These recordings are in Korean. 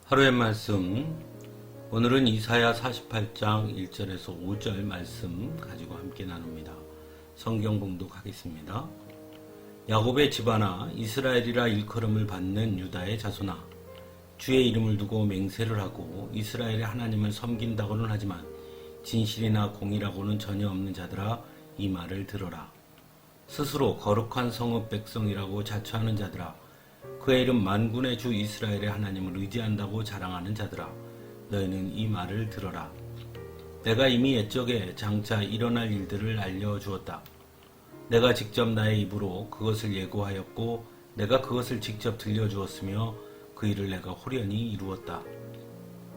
하루의 말씀, 오늘은 이사야 48장 1절에서 5절 말씀 가지고 함께 나눕니다. 성경 봉독하겠습니다. 야곱의 집안아, 이스라엘이라 일컬음을 받는 유다의 자손아, 주의 이름을 두고 맹세를 하고 이스라엘의 하나님을 섬긴다고는 하지만 진실이나 공의라고는 전혀 없는 자들아, 이 말을 들어라. 스스로 거룩한 성읍 백성이라고 자처하는 자들아, 그의 이름 만군의 주 이스라엘의 하나님을 의지한다고 자랑하는 자들아, 너희는 이 말을 들어라. 내가 이미 옛적에 장차 일어날 일들을 알려주었다. 내가 직접 나의 입으로 그것을 예고하였고 내가 그것을 직접 들려주었으며 그 일을 내가 호련히 이루었다.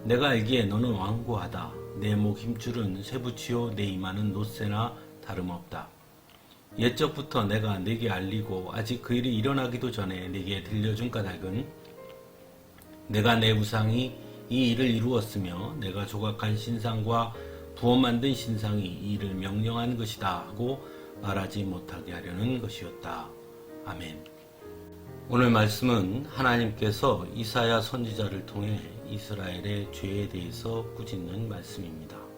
내가 알기에 너는 완고하다. 내 목 힘줄은 쇠붙이요 내 이마는 놋새나 다름없다. 옛적부터 내가 네게 알리고 아직 그 일이 일어나기도 전에 네게 들려준 까닭은 내가 내 우상이 이 일을 이루었으며 내가 조각한 신상과 부어 만든 신상이 이 일을 명령한 것이다 하고 말하지 못하게 하려는 것이었다. 아멘. 오늘 말씀은 하나님께서 이사야 선지자를 통해 이스라엘의 죄에 대해서 꾸짖는 말씀입니다.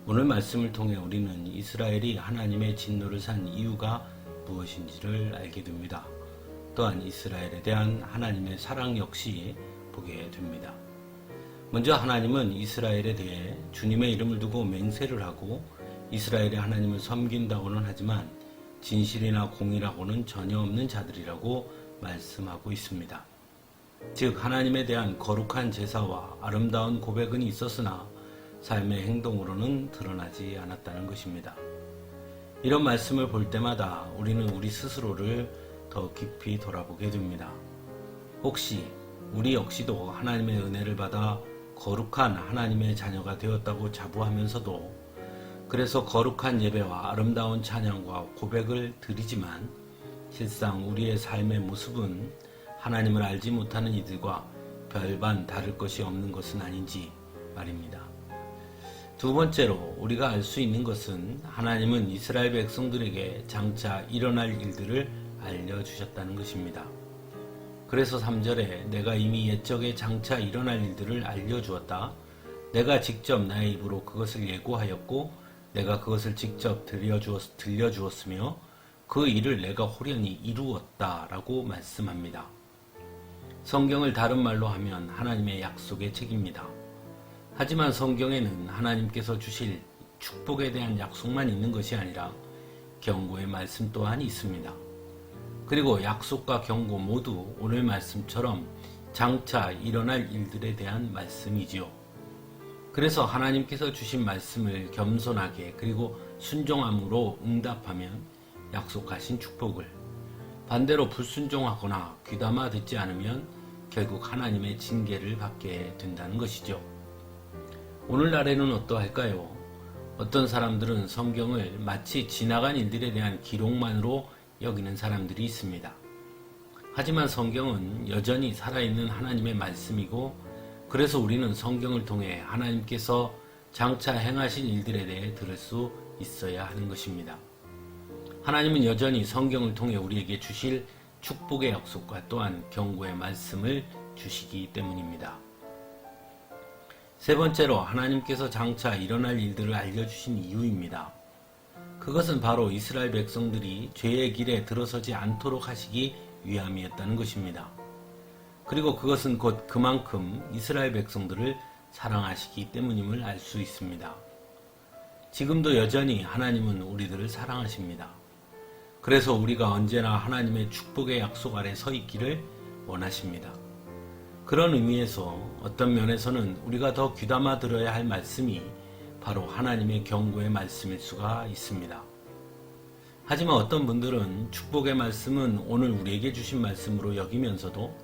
오늘 말씀을 통해 우리는 이스라엘이 하나님의 진노를 산 이유가 무엇인지를 알게 됩니다. 또한 이스라엘에 대한 하나님의 사랑 역시 보게 됩니다. 먼저 하나님은 이스라엘에 대해 주님의 이름을 두고 맹세를 하고 이스라엘의 하나님을 섬긴다고는 하지만 진실이나 공의라고는 전혀 없는 자들이라고 말씀하고 있습니다. 즉 하나님에 대한 거룩한 제사와 아름다운 고백은 있었으나 삶의 행동으로는 드러나지 않았다는 것입니다. 이런 말씀을 볼 때마다 우리는 우리 스스로를 더 깊이 돌아보게 됩니다. 혹시 우리 역시도 하나님의 은혜를 받아 거룩한 하나님의 자녀가 되었다고 자부하면서도 그래서 거룩한 예배와 아름다운 찬양과 고백을 드리지만 실상 우리의 삶의 모습은 하나님을 알지 못하는 이들과 별반 다를 것이 없는 것은 아닌지 말입니다. 두 번째로 우리가 알 수 있는 것은 하나님은 이스라엘 백성들에게 장차 일어날 일들을 알려주셨다는 것입니다. 그래서 3절에 내가 이미 옛적에 장차 일어날 일들을 알려주었다. 내가 직접 나의 입으로 그것을 예고하였고 내가 그것을 직접 들려주었으며 그 일을 내가 호련히 이루었다 라고 말씀합니다. 성경을 다른 말로 하면 하나님의 약속의 책입니다. 하지만 성경에는 하나님께서 주실 축복에 대한 약속만 있는 것이 아니라 경고의 말씀 또한 있습니다. 그리고 약속과 경고 모두 오늘 말씀처럼 장차 일어날 일들에 대한 말씀이지요. 그래서 하나님께서 주신 말씀을 겸손하게 그리고 순종함으로 응답하면 약속하신 축복을, 반대로 불순종하거나 귀담아 듣지 않으면 결국 하나님의 징계를 받게 된다는 것이죠. 오늘날에는 어떠할까요? 어떤 사람들은 성경을 마치 지나간 일들에 대한 기록만으로 여기는 사람들이 있습니다. 하지만 성경은 여전히 살아있는 하나님의 말씀이고 그래서 우리는 성경을 통해 하나님께서 장차 행하신 일들에 대해 들을 수 있어야 하는 것입니다. 하나님은 여전히 성경을 통해 우리에게 주실 축복의 약속과 또한 경고의 말씀을 주시기 때문입니다. 세 번째로 하나님께서 장차 일어날 일들을 알려주신 이유입니다. 그것은 바로 이스라엘 백성들이 죄의 길에 들어서지 않도록 하시기 위함이었다는 것입니다. 그리고 그것은 곧 그만큼 이스라엘 백성들을 사랑하시기 때문임을 알 수 있습니다. 지금도 여전히 하나님은 우리들을 사랑하십니다. 그래서 우리가 언제나 하나님의 축복의 약속 아래 서 있기를 원하십니다. 그런 의미에서 어떤 면에서는 우리가 더 귀담아 들어야 할 말씀이 바로 하나님의 경고의 말씀일 수가 있습니다. 하지만 어떤 분들은 축복의 말씀은 오늘 우리에게 주신 말씀으로 여기면서도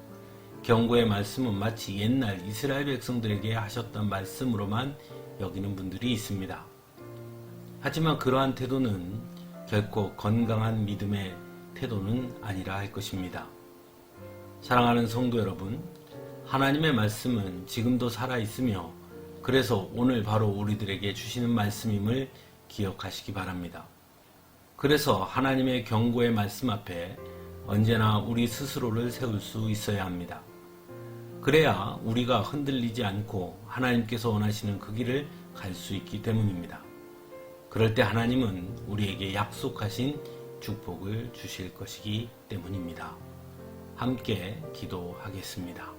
경고의 말씀은 마치 옛날 이스라엘 백성들에게 하셨던 말씀으로만 여기는 분들이 있습니다. 하지만 그러한 태도는 결코 건강한 믿음의 태도는 아니라 할 것입니다. 사랑하는 성도 여러분, 하나님의 말씀은 지금도 살아있으며 그래서 오늘 바로 우리들에게 주시는 말씀임을 기억하시기 바랍니다. 그래서 하나님의 경고의 말씀 앞에 언제나 우리 스스로를 세울 수 있어야 합니다. 그래야 우리가 흔들리지 않고 하나님께서 원하시는 그 길을 갈 수 있기 때문입니다. 그럴 때 하나님은 우리에게 약속하신 축복을 주실 것이기 때문입니다. 함께 기도하겠습니다.